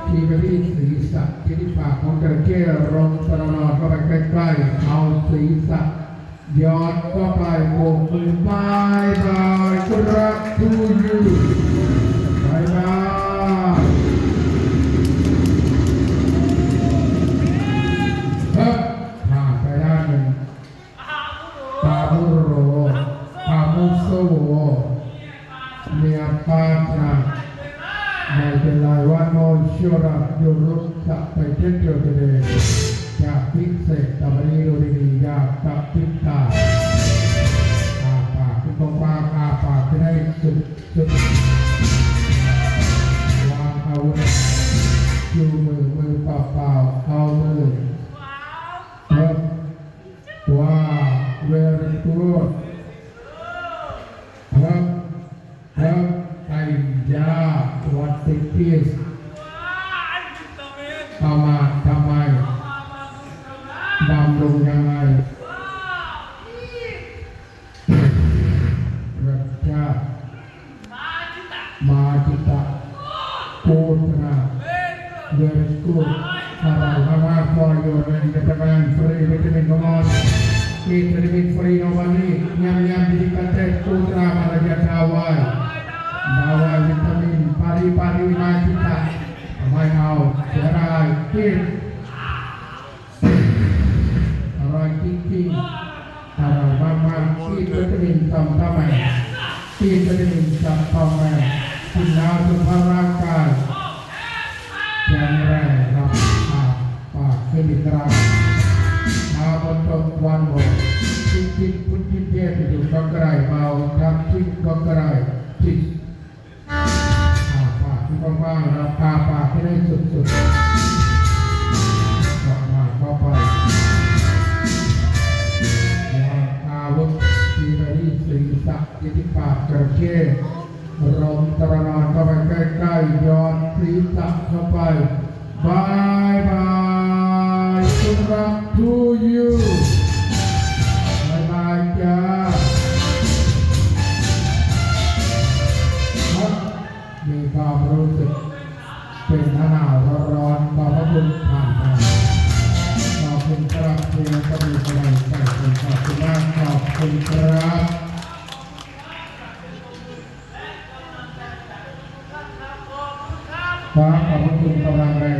ทีไปที่ศีรษะที่ปากของจระเข้ลงตระนอนเข้าไปใกล้ๆเอาศีรษะย้อนเข้าไปโบกมือบายบายครับทูยูบายบายผ่านไปด้านหนึ่งปาบุโรปามุโซโวเนียปาตราไม่เป็นไรว่าโนชิระโยรุสะไปเทเจอเดอยากพิเศษตบรีโดดีอยากกับพิตาอาปากคุณต้องวางอาปากให้สุดวางเอาอยู่มือเปล่าเอามือว้าว very good ไอ้ยา what it is ทำไมบำรุงยังไงรักชามาจิตะกูตระ very good มาก for your vitamin free vitamin nomor vitamin free nomor ini nyam di kata putra malaja dawai vitamin pari macitaไม่เอาเสียดายกินอร่อยจริงๆอร่อยมากๆกินวิตามินทำไมกินวิตามินทำไมกินแล้วสุขภาพร่างกายแข็งแรงครับปากขึ้นอีกครั้งมาบนตรงวันโบกินพุทธิเทศอยู่ก็ไกลเบาทำทิ้งก็ไกลทิ้งปากที่ว่างๆเราพาปากให้ได้สุดๆออกมาเข้าไปวางอาวุธทีไปที่ศีรษะที่ปากจระเข้ลงตระนอนเข้าไปใกล้ๆย้อนศีรษะเข้าไปบายบายคุณรักทูยูบายบายจ้ามีความรู้สึกเป็นหนาวร้อนขอบคุณผ่านไปขอบคุณครับเพื่อนก็มีกำลังใจขอบคุณมากขอบคุณครับขอบคุณกำลังแรง